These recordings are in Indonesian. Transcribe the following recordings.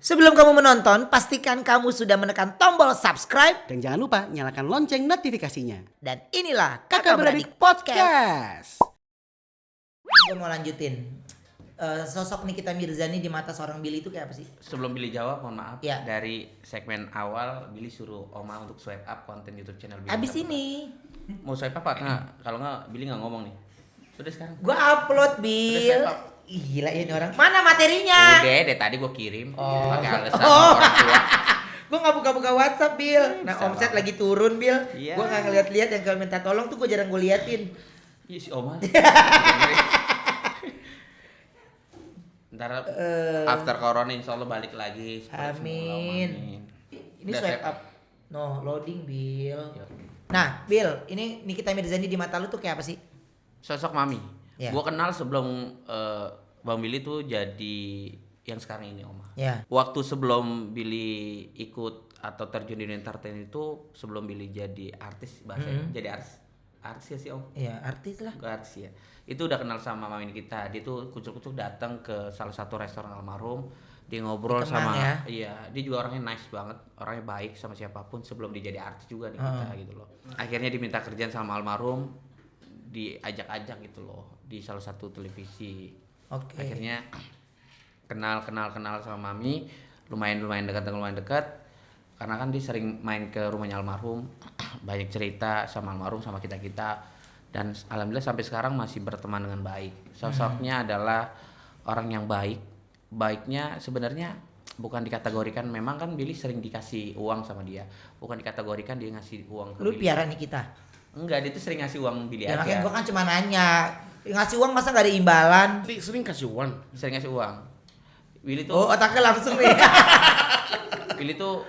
Sebelum kamu menonton, pastikan kamu sudah menekan tombol subscribe. Dan jangan lupa nyalakan lonceng notifikasinya. Dan inilah Kakak Beradik Podcast. Gue mau lanjutin. Sosok Nikita Mirzani di mata seorang Billy itu kayak apa sih? Sebelum Billy jawab, mohon maaf. Ya. Dari segmen awal, Billy suruh Oma untuk swipe up konten YouTube channel Billy. Abis ini Mau swipe up nggak? Kalau nggak, Billy nggak ngomong nih. Udah sekarang. gue upload, Bill. Udah, Pak. Ih, gila ini orang. Mana materinya? Udah deh, tadi gue kirim. Oh. Pakai alasan orang tua. Gue gak buka-buka WhatsApp, Bill. Nah, Salah. omset lagi turun, Bill. Iya. Gue gak ngeliat-liat yang kalau minta tolong tuh gue jarang gue liatin. Iya si Oma. Ntar after corona insya Allah balik lagi. Amin. Ini Udah, swipe swipe up. No, loading, Bill. Iya. Nah, Bill, ini Nikita Mirzani di mata lu tuh kayak apa sih? Sosok mami. Ya. Gue kenal sebelum Bang Billy tuh jadi yang sekarang ini Oma. Ya. Waktu sebelum Billy ikut atau terjun di entertain itu sebelum Billy jadi artis bahasanya, jadi artis ya sih Om? Iya, artis lah. Bukan artis ya. Itu udah kenal sama mami kita. Dia tuh kucuk-kucuk datang ke salah satu restoran almarhum. Dia ngobrol Dikenang sama, ya? iya, dia juga orangnya nice banget, orangnya baik sama siapapun sebelum dia jadi artis juga nih kita gitu loh. Akhirnya diminta kerjaan sama almarhum, diajak-ajak gitu loh di salah satu televisi. Oke. Akhirnya kenal sama mami, lumayan dekat karena kan dia sering main ke rumahnya almarhum, banyak cerita sama almarhum sama kita dan alhamdulillah sampai sekarang masih berteman dengan baik. Sosoknya adalah orang yang baiknya sebenarnya bukan dikategorikan, memang kan Billy sering dikasih uang sama dia, bukan dikategorikan dia ngasih uang ke Lu Billy. piara Nikita. Enggak, dia tuh sering ngasih uang Billy Ya aja. makanya gue kan cuma nanya. Ngasih uang masa gak ada imbalan? Sering kasih uang. Sering ngasih uang. Billy tuh Oh, otaknya langsung nih. Billy tuh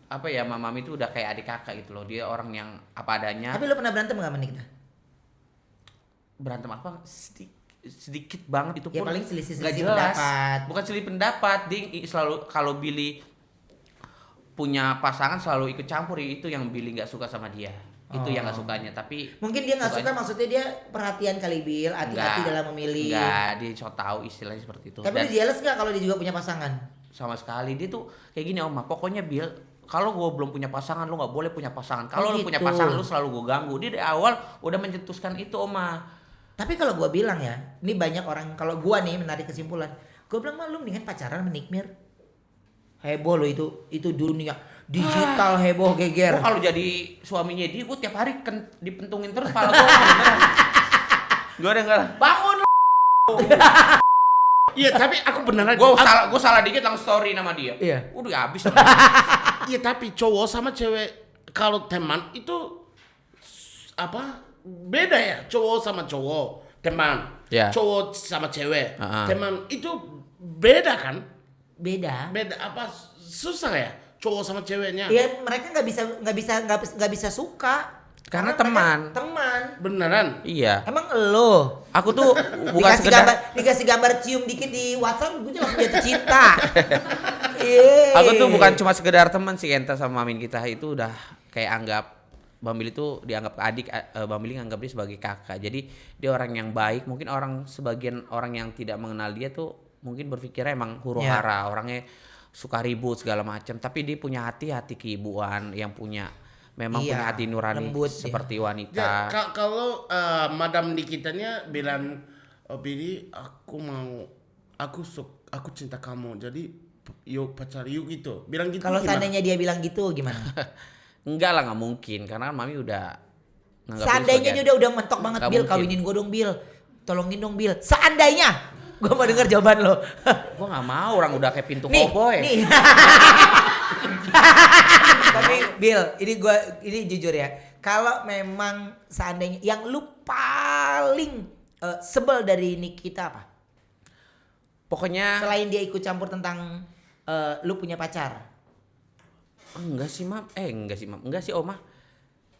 apa ya, mami tuh udah kayak adik kakak gitu loh. Dia orang yang apa adanya. Tapi lu pernah berantem gak sama Nikita? Berantem apa? Sedikit banget itu Ya pun. paling Nggak selisih-selisih jelas. pendapat. Bukan selisih pendapat. Dia selalu kalau Billy punya pasangan selalu ikut campur, itu yang Billy nggak suka sama dia. Itu yang nggak sukanya. Tapi Mungkin dia gak suka, sukanya- maksudnya dia perhatian kali, Bill. Hati-hati Nggak. dalam memilih. Enggak, dia so tahu istilahnya seperti itu. Tapi Dan lu jealous gak kalau dia juga punya pasangan? sama sekali dia tuh kayak gini Oma, pokoknya Bill, kalau gue belum punya pasangan lu nggak boleh punya pasangan. Kalau Oh, lu punya gitu. pasangan lu selalu gue ganggu. Dia dari awal udah mencetuskan itu Oma. Tapi kalau gua bilang ya, ini banyak orang, kalau gua nih menarik kesimpulan, gua bilang mah lu mendingan pacaran sama Nikmir. Heboh lo itu dunia digital heboh geger. Gue kalau jadi suaminya dia, gue tiap hari dipentungin terus kepala gue beneran. Gue denger, bangun lu. Iya, tapi aku beneran. Gue salah dikit langsung story nama dia. Iya. Udah habis. Iya, tapi cowok sama cewek kalau teman itu apa? Beda ya, cowok sama cowok teman. Ya. Cowok sama cewek teman itu beda kan? Beda. Beda apa? Susah ya cowok sama ceweknya. Ya mereka nggak bisa suka. Karena mereka teman. Beneran. Iya. Emang lo? Aku tuh bukan dikasih gambar cium dikit di WhatsApp, gue langsung jatuh cinta. Iya. Aku tuh bukan cuma sekedar teman sih, Enta sama mamin kita itu udah kayak anggap Bang Billy tuh dianggap adik, Bang Billy nganggap dia sebagai kakak. Jadi dia orang yang baik. Mungkin sebagian orang yang tidak mengenal dia tuh mungkin berpikirnya emang huru hara, orangnya suka ribut segala macam. Tapi dia punya hati keibuan yang punya punya hati nurani lembut, seperti Ya, wanita. kalau Madam Nikitanya bilang, oh, Billy, aku cinta kamu, jadi yuk pacar yuk gitu. Bilang gitu. Kalau gimana? seandainya dia bilang gitu gimana? Enggak lah, nggak mungkin karena mami udah nganggap Seandainya dia udah mentok banget, Nggak Bill, mungkin. kawinin gue dong, Bill. Tolongin dong, Bill. Seandainya. Gue mau denger jawaban lo. Gue nggak mau, orang udah kayak pintu Nih, koboi. nih. Tapi Bill, ini jujur ya. Kalau memang seandainya yang lu paling sebel dari Nikita apa? Pokoknya Selain dia ikut campur tentang lu punya pacar. enggak sih Oma.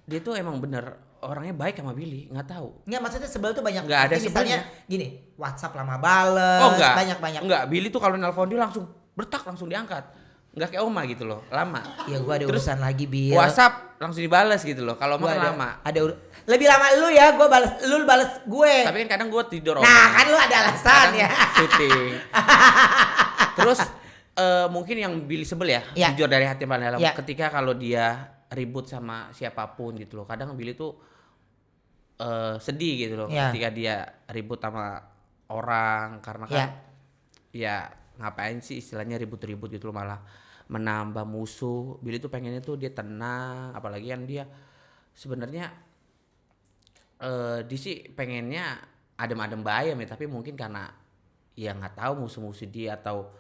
Dia tuh emang bener orangnya baik sama Billy, nggak tahu. Enggak, maksudnya sebel tuh banyak. Nggak ada Arti misalnya sebelnya. gini, WhatsApp lama bales, Oh enggak. banyak. Enggak, Billy tuh kalau nelpon dia langsung langsung diangkat. Enggak kayak Oma gitu loh, lama. Ya gua ada Terus urusan lagi, Bill. WhatsApp langsung dibales gitu loh. Kalau Oma Gua kan ada, lama. lebih lama lu ya, gua balas, lu balas gue. Tapi kan kadang gue tidur Oma. Nah, kan lu ada alasan Kadang ya. syuting. Terus Mungkin yang Billy sebel ya, Ya. jujur dari hati paling dalam. Ya. Ketika kalau dia ribut sama siapapun gitu loh. Kadang Billy tuh sedih gitu loh Ya. ketika dia ribut sama orang karena kan ya ngapain sih istilahnya ribut-ribut gitu loh, malah menambah musuh. Billy tuh pengennya tuh dia tenang, apalagi kan dia sebenarnya dia sih pengennya adem-adem bayam ya, tapi mungkin karena ya nggak tahu musuh-musuh dia atau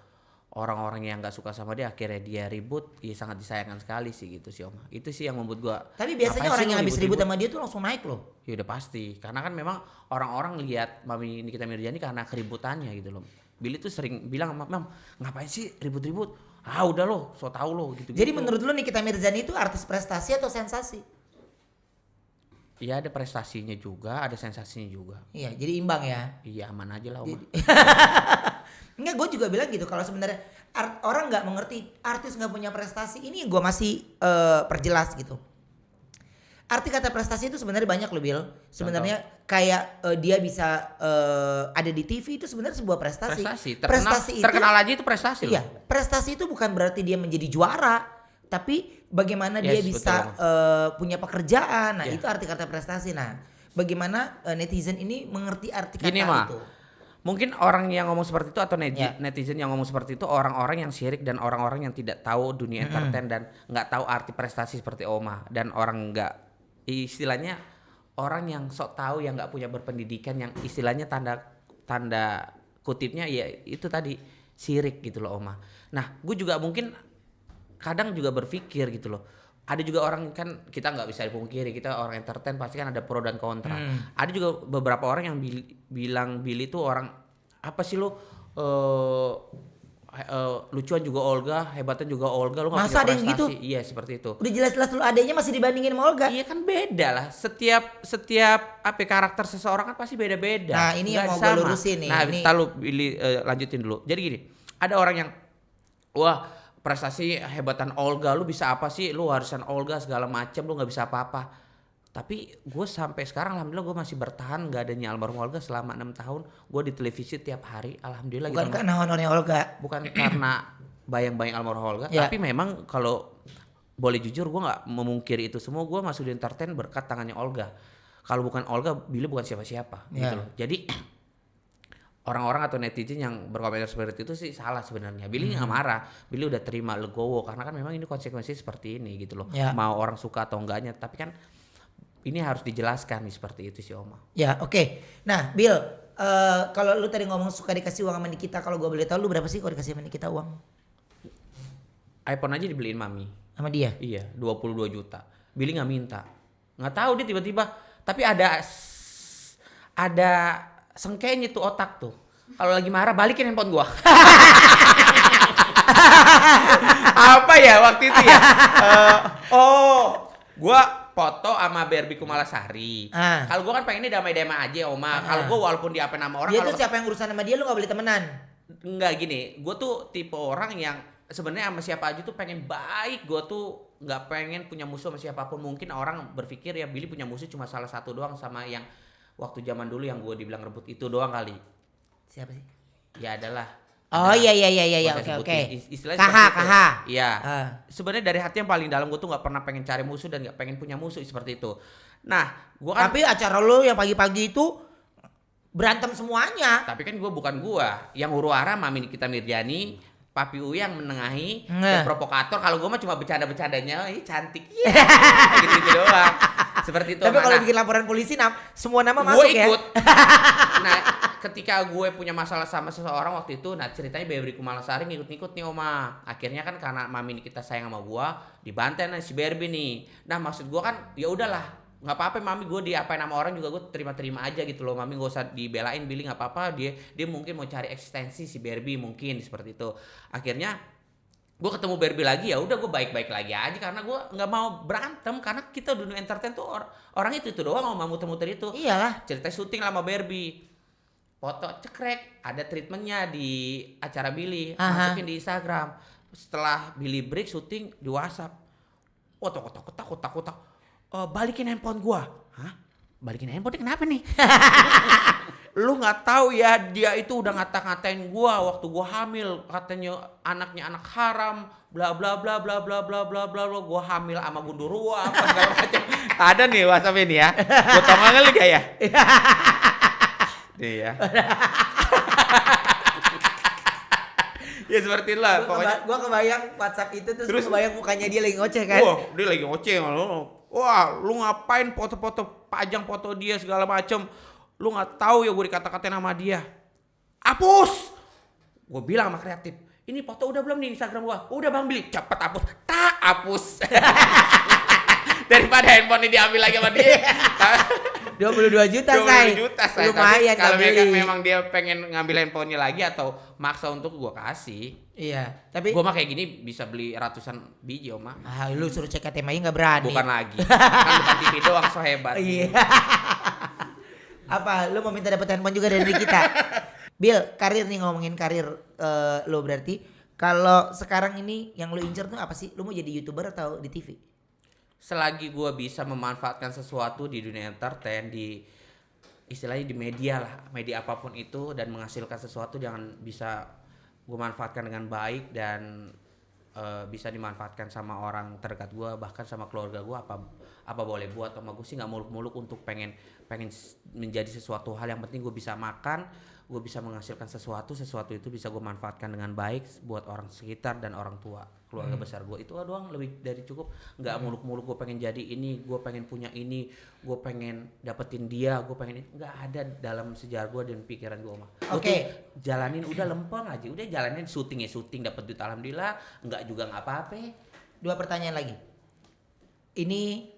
orang-orang yang nggak suka sama dia akhirnya dia ribut. Ya sangat disayangkan sekali sih gitu sih Om. Itu sih yang membuat gua. Tapi biasanya ngapain orang sih yang lu habis ribut sama dia tuh langsung naik loh. Ya udah pasti, karena kan memang orang-orang lihat Mami Nikita Mirzani karena keributannya gitu loh. Billy tuh sering bilang, "Mam, ngapain sih ribut-ribut? Ah udah lo, so tau lo gitu." Jadi menurut lu Nikita Mirzani itu artis prestasi atau sensasi? Iya, ada prestasinya juga, ada sensasinya juga. Iya, jadi imbang ya. Iya, aman aja lah Om. Enggak, gue juga bilang gitu. Kalau sebenarnya orang nggak mengerti artis nggak punya prestasi, ini gue masih perjelas gitu. Arti kata prestasi itu sebenarnya banyak loh Bill. Sebenarnya kayak dia bisa ada di TV itu sebenarnya sebuah prestasi. Terkenal aja itu prestasi Iya, loh. prestasi itu bukan berarti dia menjadi juara, tapi bagaimana dia bisa punya pekerjaan. Nah, itu arti kata prestasi. Nah, bagaimana netizen ini mengerti arti kata Gini mah, itu. mungkin orang yang ngomong seperti itu atau netizen yang ngomong seperti itu orang-orang yang syirik dan orang-orang yang tidak tahu dunia entertain dan nggak tahu arti prestasi seperti Oma, dan orang nggak, istilahnya orang yang sok tahu yang nggak punya berpendidikan, yang istilahnya tanda kutipnya ya itu tadi syirik gitu loh Oma. Nah, gue juga mungkin kadang juga berpikir gitu loh. Ada juga orang, kan kita nggak bisa dipungkiri, kita orang entertain pasti kan ada pro dan kontra. Ada juga beberapa orang yang bilang Billy tuh orang apa sih lo, lucuan juga Olga, hebatnya juga Olga, lu nggak Masa punya ada yang prestasi. gitu? Iya seperti itu. Udah jelas-jelas lu adanya masih dibandingin sama Olga. Iya kan beda lah. Setiap apa karakter seseorang kan pasti beda-beda. Nah, ini yang Nggak mau gue sama. lurusin nih. Nah, Ini- kita lu lanjutin dulu. Jadi gini, ada orang yang wah prestasi hebatan Olga, lu bisa apa sih? Lu warisan Olga segala macam, lu nggak bisa apa-apa. Tapi gue sampai sekarang alhamdulillah gue masih bertahan, gak adanya almarhum Olga selama 6 tahun. Gue di televisi tiap hari, alhamdulillah. Bukan gitu. karena honornya Olga. Bukan karena bayang-bayang almarhum Olga, Ya. tapi memang kalau boleh jujur gue nggak memungkiri itu semua. Gue masuk di entertain berkat tangannya Olga. Kalau bukan Olga, Billy bukan siapa-siapa Ya. gitu loh. Jadi orang-orang atau netizen yang berkomentar seperti itu sih salah sebenarnya. Billy nggak marah, Billy udah terima legowo karena kan memang ini konsekuensi seperti ini gitu loh. Ya. Mau orang suka atau enggaknya, tapi kan ini harus dijelaskan nih seperti itu sih Oma. Ya, oke. Nah, Bill, kalau lu tadi ngomong suka dikasih uang sama Nikita, kalau gue boleh tahu lu berapa sih kalau dikasih sama Nikita uang? iPhone aja dibeliin Mami. Sama dia? Iya, 22 juta. Billy nggak minta. Nggak tahu dia tiba-tiba. Tapi ada sengkenya tuh otak tuh. Kalau lagi marah balikin handphone gua. Apa ya waktu itu ya? Gua foto sama Barbie Kumalasari. Kalau gua kan pengennya damai-damai aja, Oma. Kalau gua walaupun diapain sama orang, Dia kalau tuh siapa yang urusan sama dia lu gak boleh temenan? enggak gini, gue tuh tipe orang yang sebenarnya sama siapa aja tuh pengen baik. Gue tuh nggak pengen punya musuh sama siapapun. Mungkin orang berpikir ya Billy punya musuh cuma salah satu doang, sama yang waktu zaman dulu yang gue dibilang rebut itu doang kali. Siapa sih? Ya adalah. Oh iya Gua oke saya oke. sebutin. Istilahnya Kaha seperti itu. kaha. Iya. Ah. Sebenarnya dari hati yang paling dalam gue tuh nggak pernah pengen cari musuh dan nggak pengen punya musuh seperti itu. Nah, gue kan. Tapi acara lu yang pagi-pagi itu berantem semuanya. Tapi kan gue bukan gua yang huru hara, Mami Nikita Mirzani, Papi Uy yang menengahi, Nah. dan provokator. Kalau gue mah cuma bercanda-bercandanya, cantik, gitu doang. Seperti itu. Tapi kalau bikin laporan polisi semua nama gue masuk ya. ikut. Nah, ketika gue punya masalah sama seseorang waktu itu, nah ceritanya Barbie Kumalasari ngikut-ngikut nih Oma. Akhirnya kan karena Mami Nikita sayang sama gue, dibantai nih si Barbie nih. Nah maksud gue kan ya udahlah, nggak apa-apa Mami, gue diapain sama orang juga gue terima-terima aja gitu loh. Mami gak usah dibelain, Billy nggak apa-apa, dia mungkin mau cari eksistensi si Barbie mungkin seperti itu. Akhirnya gue ketemu Barbie lagi, ya udah gue baik-baik lagi aja karena gue nggak mau berantem, karena kita dunia entertain tuh orang itu doang mau muter-muter itu. Iyalah. Cerita syuting lah sama Barbie, foto cekrek, ada treatmentnya di acara Billy, masukin di Instagram. Setelah Billy break syuting di WhatsApp, oh takut. Balikin handphone gua. Hah? Balikin handphone kenapa nih? lu nggak tahu ya, dia itu udah ngata-ngatain gua waktu gua hamil, katanya anaknya anak haram, bla bla bla bla bla bla bla bla bla. Gua hamil sama gundurua apa segala macam. Ada nih WhatsApp ini ya. Gua tongol kali gak ya? Nih ya. Ya seperti itulah pokoknya. Gua kebayang WhatsApp itu terus gua kebayang mukanya dia lagi ngoceh kan. Wah, dia lagi ngoceh. Wah, lu ngapain foto-foto, pajang foto dia segala macem. Lu nggak tahu ya gue dikata-katain sama dia. Hapus. Gue bilang sama kreatif, ini foto udah belum nih di Instagram gua? Udah Bang Billy, cepet hapus. Tak hapus. Daripada handphone ini diambil lagi sama dia. 22 juta, 22 say. juta, say. Lumayan kalau Bang Billy. memang dia pengen ngambil handphonenya lagi atau maksa untuk gua kasih. Iya, tapi Gua mah kayak gini bisa beli ratusan biji, Oma. lu suruh cek KTM aja nggak berani. Bukan lagi. Kan bukan TV doang so hebat. Iya. Apa lu mau minta dapat handphone juga dari kita? Bill, karir nih, ngomongin karir lu berarti kalau sekarang ini yang lu incer tuh apa sih? Lu mau jadi YouTuber atau di TV? Selagi gue bisa memanfaatkan sesuatu di dunia entertain, di istilahnya di media lah, media apapun itu, dan menghasilkan sesuatu jangan bisa gue manfaatkan dengan baik dan bisa dimanfaatkan sama orang terdekat gue, bahkan sama keluarga gue, apa boleh buat. Sama gue sih nggak muluk-muluk untuk pengen menjadi sesuatu hal. Yang penting gue bisa makan, gue bisa menghasilkan sesuatu itu bisa gue manfaatkan dengan baik buat orang sekitar dan orang tua, keluarga besar gue. Itu doang lebih dari cukup. Nggak muluk-muluk gue pengen jadi ini, gue pengen punya ini, gue pengen dapetin dia, gue pengen ini. Nggak ada dalam sejarah gue dan pikiran gue mah. Oke. Jalanin udah lempeng aja, udah jalanin syuting dapet duit alhamdulillah, nggak juga nggak apa-apa. 2 pertanyaan lagi. Ini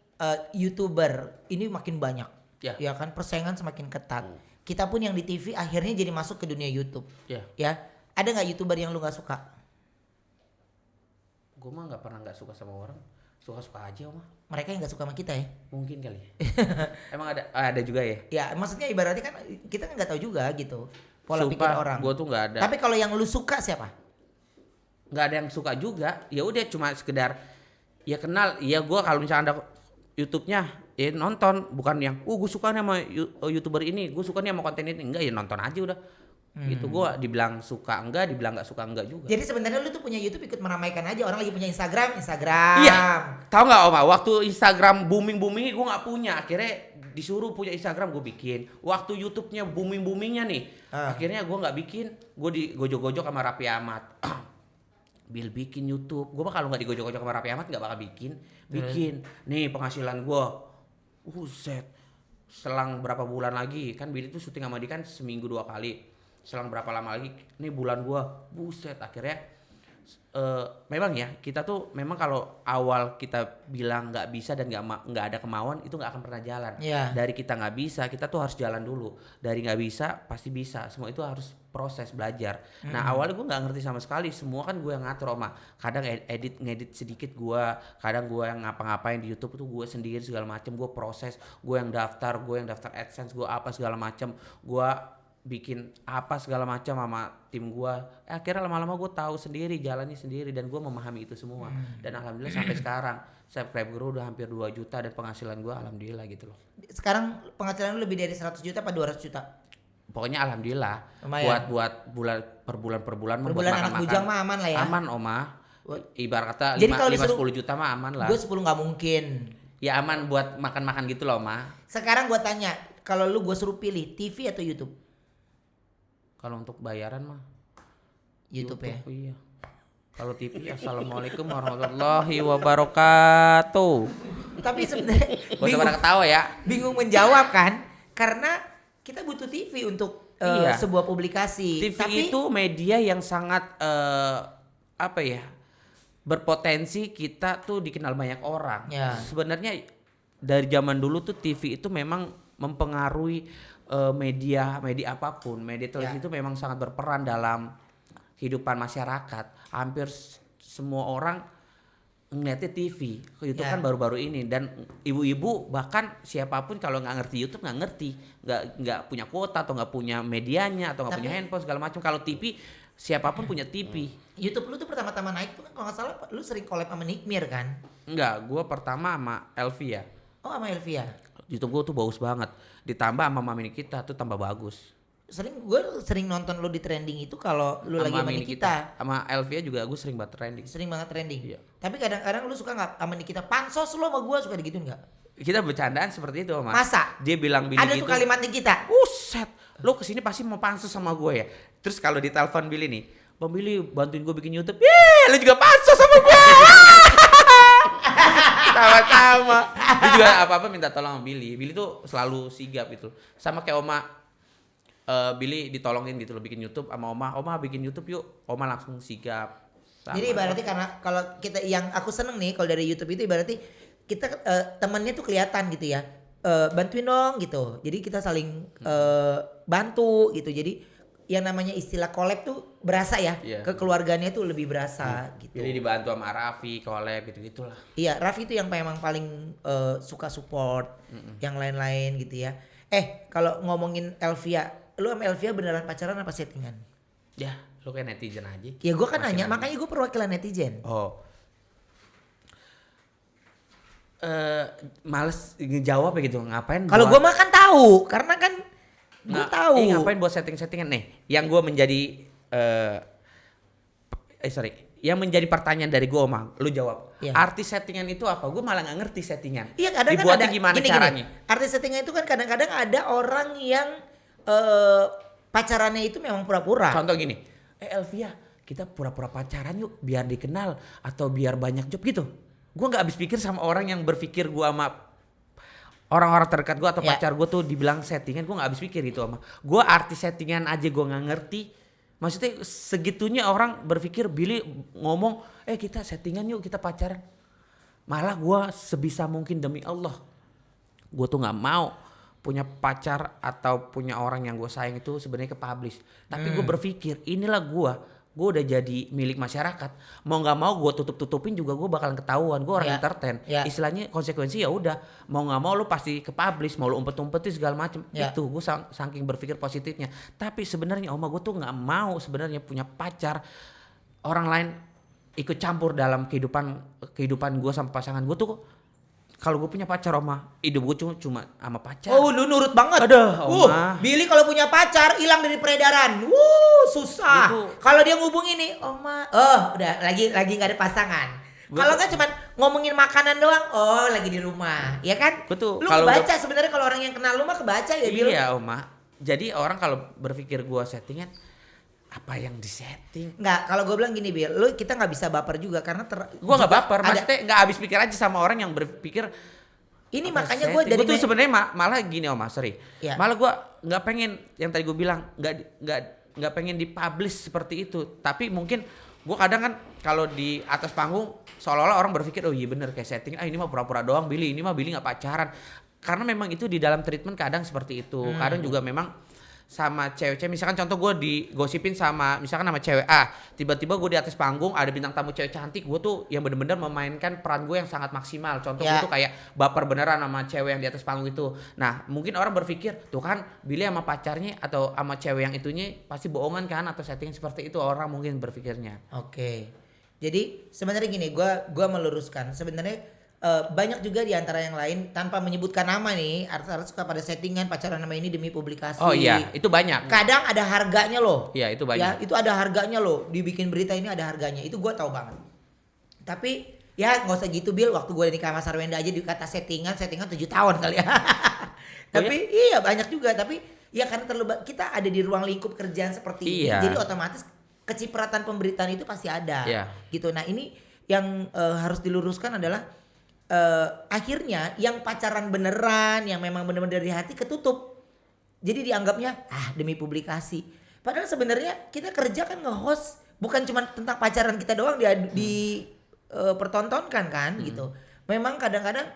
YouTuber ini makin banyak. Ya kan, persaingan semakin ketat. Kita pun yang di TV akhirnya jadi masuk ke dunia YouTube. Ya. Ada nggak YouTuber yang lu nggak suka? Gue mah nggak pernah nggak suka sama orang, suka-suka aja mah. Mereka yang nggak suka sama kita ya? Mungkin kali. Emang ada juga ya? Ya, maksudnya ibaratnya kan kita kan nggak tahu juga gitu pola pikir orang. Gue tuh nggak ada. Tapi kalau yang lu suka siapa? Nggak ada yang suka juga. Ya udah cuma sekedar ya kenal. Ya gue kalau misalnya ada YouTube-nya ya nonton, bukan yang gue suka nih sama YouTuber ini, gue suka nih sama konten ini. Enggak, ya nonton aja udah. Gitu. Gue dibilang suka enggak, dibilang nggak suka enggak juga. Jadi sebenarnya lu tuh punya YouTube ikut meramaikan aja, orang lagi punya Instagram. Iya. Tahu nggak Oma, waktu Instagram booming gue nggak punya, akhirnya disuruh punya Instagram gue bikin. Waktu YouTube-nya boomingnya nih, akhirnya gue nggak bikin, gue digojok-gojok sama Raffi Ahmad. Bill bikin YouTube, gue mah kalau nggak digojok-gojok sama Raffi Ahmad nggak bakal bikin. Nih penghasilan gue, set. Selang berapa bulan lagi, kan Bill itu syuting sama dia kan seminggu 2 kali. Selang berapa lama lagi, nih bulan gue, buset. Akhirnya memang ya kita tuh memang kalau awal kita bilang nggak bisa dan nggak ada kemauan, itu nggak akan pernah jalan. Dari kita nggak bisa, kita tuh harus jalan dulu. Dari nggak bisa pasti bisa, semua itu harus proses belajar. Nah awalnya gue nggak ngerti sama sekali, semua kan gue yang ngatur Oma. Kadang ngedit sedikit gue, kadang gue yang ngapa-ngapain di YouTube tuh gue sendiri segala macem. Gue proses, gue yang daftar AdSense, gue apa segala macem, gue bikin apa segala macam sama tim gua. Akhirnya lama-lama gue tahu sendiri, jalannya sendiri, dan gue memahami itu semua. Dan alhamdulillah sampai sekarang subscriber gue udah hampir 2 juta dan penghasilan gue alhamdulillah gitu loh. Sekarang penghasilan lu lebih dari 100 juta apa 200 juta? Pokoknya alhamdulillah. Lumayan. Buat bulan per bulan per bulan anak bujang mah aman lah ya. Aman Oma. Ibarat kata 5-10 juta mah aman lah. Gue 10 nggak mungkin. Ya aman buat makan-makan gitu loh Oma. Sekarang gue tanya, kalau lu gue suruh pilih TV atau YouTube? Kalau untuk bayaran mah YouTube ya. Iya. Kalau TV assalamualaikum warahmatullahi wabarakatuh. Tapi sebenarnya Gak usah pada ketawa ya. bingung menjawab kan, karena kita butuh TV untuk sebuah publikasi. TV itu media yang sangat berpotensi kita tuh dikenal banyak orang. Sebenarnya dari zaman dulu tuh TV itu memang mempengaruhi media apapun. Media televisi itu memang sangat berperan dalam kehidupan masyarakat. Hampir semua orang ngeliatnya TV. YouTube kan baru-baru ini, dan ibu-ibu bahkan siapapun kalau nggak ngerti YouTube nggak ngerti, nggak punya kuota atau nggak punya medianya atau nggak punya handphone segala macam. Kalau TV siapapun punya TV. YouTube lu tuh pertama-tama naik tuh kan kalau nggak salah lu sering collab sama Nikmir kan? Enggak, gue pertama sama Elvia. Oh, sama Elvia. YouTube gue tuh bagus banget. Ditambah sama Mami kita tuh tambah bagus. sering nonton lu di trending itu kalau lu lagi sama Nikita. Sama Elvia juga gue sering banget trending. Sering banget trending. Iya. Tapi kadang-kadang lu suka nggak sama Nikita? Pansos lu sama gua suka digituin nggak? Kita bercandaan seperti itu, Mas. Masa? Dia bilang Billy Ada gitu. tuh kalimat Nikita. Uset, lu kesini pasti mau pansos sama gue ya. Terus kalau ditelepon Billy nih, Bang Billy bantuin gue bikin YouTube. Lu juga pansos sama gue. Sama-sama. Dia juga apa-apa minta tolong sama Billy. Billy tuh selalu sigap gitu. Sama kayak Oma. Billy ditolongin gitu loh bikin YouTube sama Oma bikin YouTube yuk. Oma langsung sigap. Sama. Jadi ibaratnya karena kalau kita yang aku seneng nih kalau dari YouTube itu ibaratnya kita temennya tuh kelihatan gitu ya. Bantuin dong gitu. Jadi kita saling bantu gitu. Jadi yang namanya istilah collab tuh berasa ya. Iya. Kekeluarganya tuh lebih berasa gitu. Jadi dibantu sama Raffi, collab gitu-gitulah. Iya, Raffi itu yang memang paling suka support yang lain-lain gitu ya. Kalau ngomongin Elvia, lu sama Elvia beneran pacaran apa settingan? Ya, lu kayak netizen aja. Ya gue kan Masih nanya, nanya. makanya gue perwakilan netizen. Oh. Males ngejawab ya gitu, ngapain? Kalau gue mah kan tahu, karena kan gue tahu. Ngapain buat setting-settingan nih? Yang gue menjadi yang menjadi pertanyaan dari gue, Mang, lu jawab. Iya. Arti settingan itu apa? Gue malah nggak ngerti settingan. Iya kadang Dibuatnya kan ada gimana gini, caranya? Artis settingan itu kan kadang-kadang ada orang yang pacarannya itu memang pura-pura. Contoh gini, Elvia, kita pura-pura pacaran yuk, biar dikenal atau biar banyak job gitu. Gue nggak habis pikir sama orang yang berpikir gue sama orang-orang terdekat gue atau Ya. pacar gue tuh dibilang settingan, gue nggak habis pikir gitu sama. Gue arti settingan aja gue nggak ngerti. Maksudnya segitunya orang berpikir Billy ngomong, kita settingan yuk, kita pacaran. Malah gue sebisa mungkin demi Allah, gue tuh nggak mau punya pacar atau punya orang yang gue sayang itu sebenarnya ke publish. Tapi gue berpikir inilah gue udah jadi milik masyarakat. Mau nggak mau gue tutupin juga gue bakalan ketahuan. Gue orang Ya. entertain. Ya. Istilahnya konsekuensi ya udah. Mau nggak mau lu pasti ke publish, mau lu umpet-umpetin segala macem. Ya. Itu gue saking berpikir positifnya. Tapi sebenarnya Oma gue tuh nggak mau sebenarnya punya pacar orang lain ikut campur dalam kehidupan gue sama pasangan gue tuh. Kalau gue punya pacar, Oma, hidup gue cuma sama pacar. Oh, lu nurut banget. Aduh, Oma. Billy kalau punya pacar hilang dari peredaran. Susah. Gitu. Kalau dia ngubungin nih, Oma, udah lagi nggak ada pasangan. Kalau nggak cuman ngomongin makanan doang, lagi di rumah, ya kan? Betul. Lu Kalau kebaca sebenarnya kalau orang yang kenal lu mah kebaca ya, Bil. Iya, Oma. Jadi orang kalau berpikir gue settingan, apa yang disetting? Nggak, kalau gue bilang gini, Bil, kita nggak bisa baper juga karena Gue nggak juga baper, maksudnya nggak habis pikir aja sama orang yang berpikir. ini apa makanya gue setting. dari Gue tuh sebenarnya malah gini, Oma, sorry. Ya. Malah gue nggak pengen yang tadi gue bilang nggak pengen dipublish seperti itu. Tapi mungkin gue kadang kan kalau di atas panggung seolah-olah orang berpikir oh iya bener kayak setting. Ini mah pura-pura doang Billy, ini mah Billy nggak pacaran. Karena memang itu di dalam treatment kadang seperti itu. Kadang juga memang sama cewek-cewek, misalkan contoh gue digosipin sama misalkan sama cewek A, tiba-tiba gue di atas panggung ada bintang tamu cewek cantik, gue tuh yang bener-bener memainkan peran gue yang sangat maksimal. Contoh gue tuh kayak baper beneran sama cewek yang di atas panggung itu. Nah mungkin orang berpikir tuh kan Billy sama pacarnya atau sama cewek yang itunya pasti bohongan kan atau setting seperti itu, orang mungkin berpikirnya. Oke. Jadi sebenarnya gini, gua meluruskan. Sebenarnya banyak juga di antara yang lain tanpa menyebutkan nama nih, artis-artis suka pada settingan pacaran nama ini demi publikasi. Oh iya, itu banyak. Kadang ada harganya loh. Iya, itu banyak. Ya, itu ada harganya loh. Dibikin berita ini ada harganya. Itu gua tahu banget. Tapi ya nggak usah gitu, Bil. Waktu gue nikah sama Sarwenda aja dikata settingan 7 tahun kali ya. Tapi iya banyak juga. Tapi ya karena kita ada di ruang lingkup kerjaan seperti ini. Iya. Jadi otomatis kecipratan pemberitaan itu pasti ada. Iya. Gitu. Nah ini yang harus diluruskan adalah akhirnya yang pacaran beneran, yang memang bener-bener dari hati ketutup. Jadi dianggapnya demi publikasi. Padahal sebenarnya kita kerja kan nge-host bukan cuma tentang pacaran kita doang pertontonkan kan gitu. Memang kadang-kadang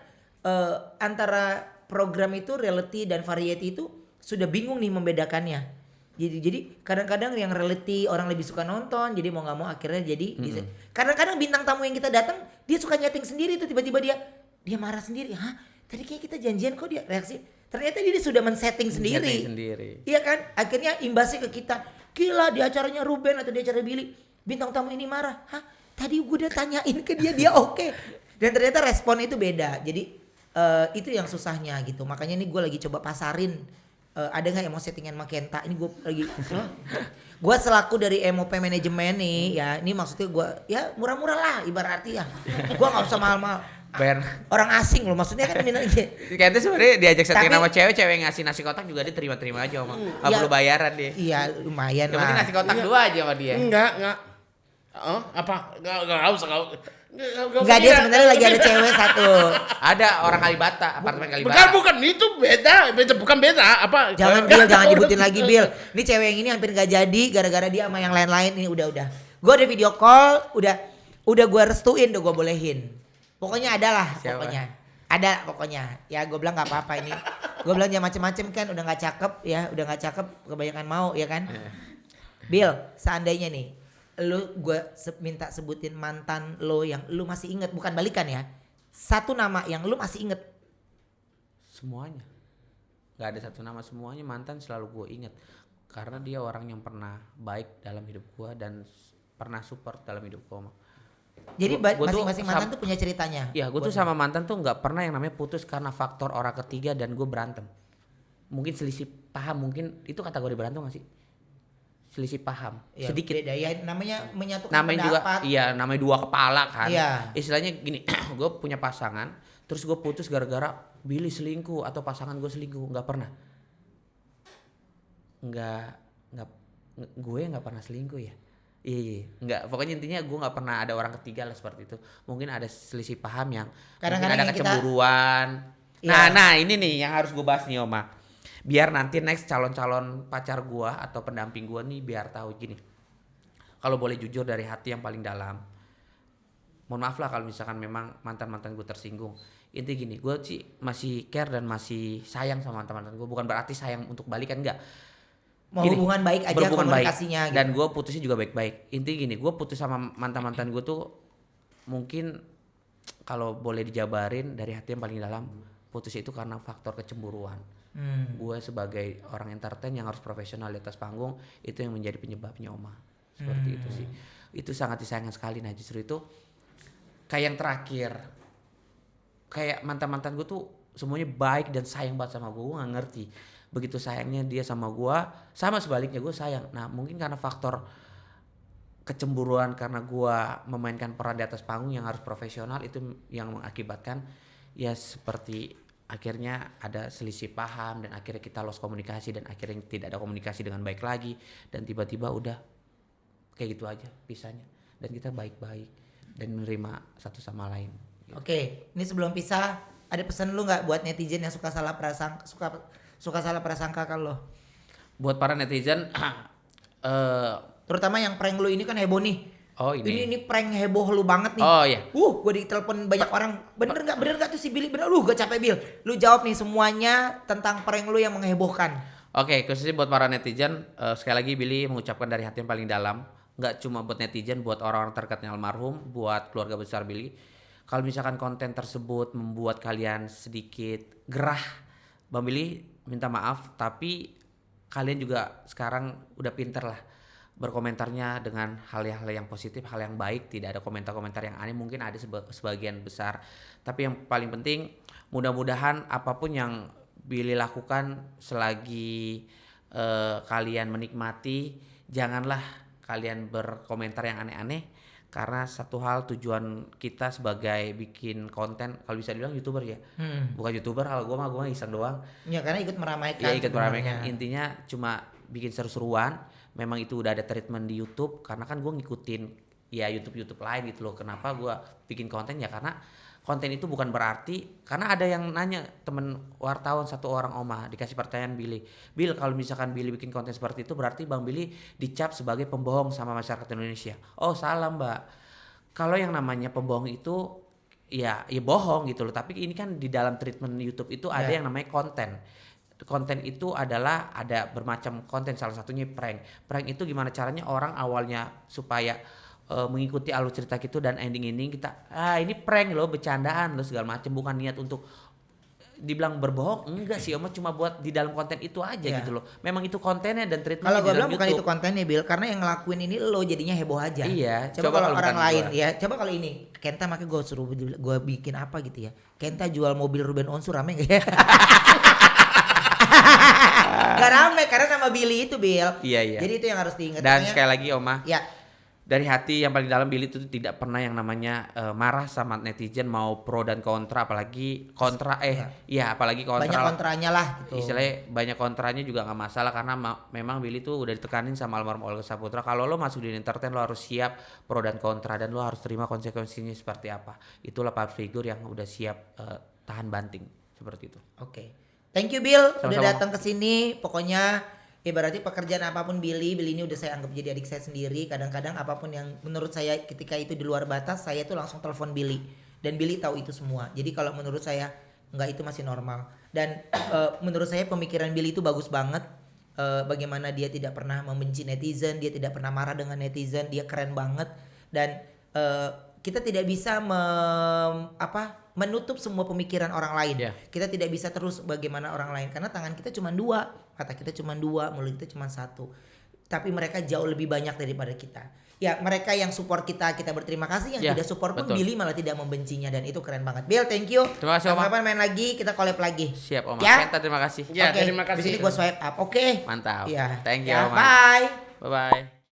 antara program itu reality dan variety itu sudah bingung nih membedakannya. Jadi kadang-kadang yang reality orang lebih suka nonton, jadi mau nggak mau akhirnya jadi kadang-kadang bintang tamu yang kita datang dia suka nyeting sendiri tuh, tiba-tiba dia marah sendiri. Tadi kayak kita janjian kok dia reaksi. Ternyata dia sudah men-setting sendiri. Iya kan? Akhirnya imbasnya ke kita. Gila, di acaranya Ruben atau di acara Billy, bintang tamu ini marah. Tadi gue udah tanyain ke dia oke. Dan ternyata respon itu beda. Jadi itu yang susahnya gitu. Makanya ini gue lagi coba pasarin ada nggak yang mau settingan sama Kenta? Ini gue lagi, gue selaku dari MOP manajemen nih ya, ini maksudnya gue ya murah-murah lah ibarat arti ya, gue nggak usah mahal-mahal. bayar. Orang asing loh maksudnya kan ini Kayaknya sebenarnya diajak setting Tapi- sama cewek yang ngasih nasi kotak juga dia terima-terima aja Oma. Nggak Iya. perlu bayaran dia. iya lumayan Yang penting lah. nasi kotak dua aja sama dia. Enggak. Oh, apa? Enggak usah kau. Enggak, dia sebenarnya lagi ada cewek satu. Ada orang Kalibata, apartemen Kalibata. Bukan itu bukan beda. Apa? Jangan Bill, jangan nyebutin lagi Bill. Ini cewek yang ini hampir gak jadi gara-gara dia sama yang lain-lain ini udah. Gue ada video call, udah gue restuin, udah gue bolehin. Pokoknya ada lah, Siapa? pokoknya. Ada pokoknya. Ya gue bilang nggak apa-apa ini. Gue bilang jangan macem-macem kan, udah nggak cakep ya, udah nggak cakep kebanyakan mau ya kan. Bill, seandainya nih, gue minta sebutin mantan lo yang lu masih inget, bukan balikan ya. Satu nama yang lu masih inget. Semuanya. Gak ada satu nama, semuanya mantan selalu gue inget. Karena dia orang yang pernah baik dalam hidup gue dan pernah support dalam hidup gue. Jadi Gua tuh masing-masing mantan tuh punya ceritanya. Iya, gue tuh sama mantan tuh nggak pernah yang namanya putus karena faktor orang ketiga dan gue berantem. Mungkin selisih paham, mungkin itu kategori berantem gak sih? Selisih paham, Ya, sedikit. beda ya, namanya menyatukan Namanya juga, pendapat. iya namanya dua kepala kan. Iya. Istilahnya gini, gue punya pasangan, terus gue putus gara-gara Billy selingkuh atau pasangan gue selingkuh, nggak pernah. Nggak, gue nggak pernah selingkuh ya. Iya, nggak. Pokoknya intinya gue nggak pernah ada orang ketiga lah seperti itu. Mungkin ada selisih paham yang Kadang-kadang mungkin ada yang kita- kecemburuan. Iya. Nah ini nih yang harus gue bahas nih Oma. Biar nanti next calon-calon pacar gue atau pendamping gue nih biar tahu gini. Kalau boleh jujur dari hati yang paling dalam. Mohon maaf lah kalau misalkan memang mantan-mantan gue tersinggung. Intinya gini, gue sih masih care dan masih sayang sama mantan-mantan gue. Bukan berarti sayang untuk balikan, enggak. Mau Gini, hubungan baik aja berhubungan baik. komunikasinya gitu. Dan gue putusnya juga baik-baik. Intinya gini, gue putus sama mantan-mantan gue tuh mungkin kalau boleh dijabarin dari hati yang paling dalam, putus itu karena faktor kecemburuan. Gue sebagai orang entertain yang harus profesional di atas panggung, itu yang menjadi penyebabnya Oma. Seperti itu sih. Itu sangat disayangkan sekali. Nah justru itu kayak yang terakhir, kayak mantan-mantan gue tuh semuanya baik dan sayang banget sama gue gak ngerti. Begitu sayangnya dia sama gue, sama sebaliknya gue sayang. Nah mungkin karena faktor kecemburuan karena gue memainkan peran di atas panggung yang harus profesional, itu yang mengakibatkan ya seperti akhirnya ada selisih paham dan akhirnya kita lost komunikasi dan akhirnya tidak ada komunikasi dengan baik lagi dan tiba-tiba udah kayak gitu aja pisahnya dan kita baik-baik dan menerima satu sama lain. Oke, ini sebelum pisah ada pesan lu nggak buat netizen yang suka salah prasangka kalau lo? Buat para netizen, Terutama yang prank lu ini kan heboh nih. oh ini. Ini prank heboh lu banget nih. Oh iya. Gue ditelepon banyak orang. Bener nggak tuh si Billy? Bener, gue capek Bill. Lu jawab nih semuanya tentang prank lu yang menghebohkan. Oke, khususnya buat para netizen, sekali lagi Billy mengucapkan dari hati yang paling dalam, nggak cuma buat netizen, buat orang-orang terdekatnya almarhum, buat keluarga besar Billy. Kalau misalkan konten tersebut membuat kalian sedikit gerah, Bang Billy minta maaf, tapi kalian juga sekarang udah pinter lah berkomentarnya dengan hal-hal yang positif, hal yang baik, tidak ada komentar-komentar yang aneh, mungkin ada sebagian besar. Tapi yang paling penting, mudah-mudahan apapun yang Billy lakukan selagi kalian menikmati, janganlah kalian berkomentar yang aneh-aneh, karena satu hal tujuan kita sebagai bikin konten, kalau bisa dibilang YouTuber ya, bukan YouTuber, kalau gue mah iseng doang. Ya karena ikut meramaikan. Ya ikut meramaikan, sebenarnya. intinya cuma bikin seru-seruan. Memang itu udah ada treatment di YouTube, karena kan gue ngikutin ya YouTube lain gitu loh. Kenapa gue bikin konten ya karena konten itu bukan berarti, karena ada yang nanya temen wartawan satu orang Oma dikasih pertanyaan Billy, Bill kalau misalkan Billy bikin konten seperti itu berarti Bang Billy dicap sebagai pembohong sama masyarakat Indonesia. Oh salah Mbak, kalau yang namanya pembohong itu ya bohong gitu loh, tapi ini kan di dalam treatment YouTube itu ada yang namanya konten. Konten itu adalah ada bermacam konten, salah satunya prank. Prank itu gimana caranya orang awalnya supaya mengikuti alur cerita gitu dan ending kita ini prank loh, bercandaan loh segala macam, bukan niat untuk dibilang berbohong, enggak sih Om, cuma buat di dalam konten itu aja gitu loh. Memang itu kontennya dan treatmentnya Kalau di gue dalam bilang bukan YouTube. itu kontennya Bill, karena yang ngelakuin ini lo jadinya heboh aja. Iya, Coba kalau kalau orang bukan lain gua. ya, coba kalau ini Kenta makanya gue suruh gue bikin apa gitu ya. Kenta jual mobil Ruben Onsu rame gak ya? Gak rame karena nama Billy itu, Bill. Iya. Jadi itu yang harus diingat. Dan Makanya- sekali lagi Oma, ya, dari hati yang paling dalam Billy itu tidak pernah yang namanya marah sama netizen, mau pro dan kontra, apalagi kontra apalagi kontra. banyak kontranya lah gitu. Istilahnya banyak kontranya juga nggak masalah karena memang Billy tuh udah ditekanin sama almarhum Olga Saputra, kalau lo masuk di entertain lo harus siap pro dan kontra dan lo harus terima konsekuensinya seperti apa. Itulah public figure yang udah siap tahan banting seperti itu. Oke. Thank you Bill udah Sama-sama. datang ke sini. Pokoknya berarti pekerjaan apapun Billy ini udah saya anggap jadi adik saya sendiri. Kadang-kadang apapun yang menurut saya ketika itu di luar batas, saya tuh langsung telepon Billy. Dan Billy tahu itu semua. Jadi kalau menurut saya enggak, itu masih normal. Dan menurut saya pemikiran Billy itu bagus banget. Bagaimana dia tidak pernah membenci netizen, dia tidak pernah marah dengan netizen, dia keren banget. Dan kita tidak bisa menutup semua pemikiran orang lain. Yeah. Kita tidak bisa terus bagaimana orang lain karena tangan kita cuma 2, mata kita cuma 2, mulut kita cuma 1. Tapi mereka jauh lebih banyak daripada kita. Ya, mereka yang support kita berterima kasih, yang Ya, tidak support pun betul. Billy malah tidak membencinya dan itu keren banget. Bill, thank you. Terima kasih, Oma. Kapan main lagi, kita collab lagi. Siap Oma. Ya? Kenta, terima kasih. Ya, Oke, terima kasih. Di sini gue swipe up. Oke. Mantap. Ya. Thank you Ya, Oma. bye. Bye bye.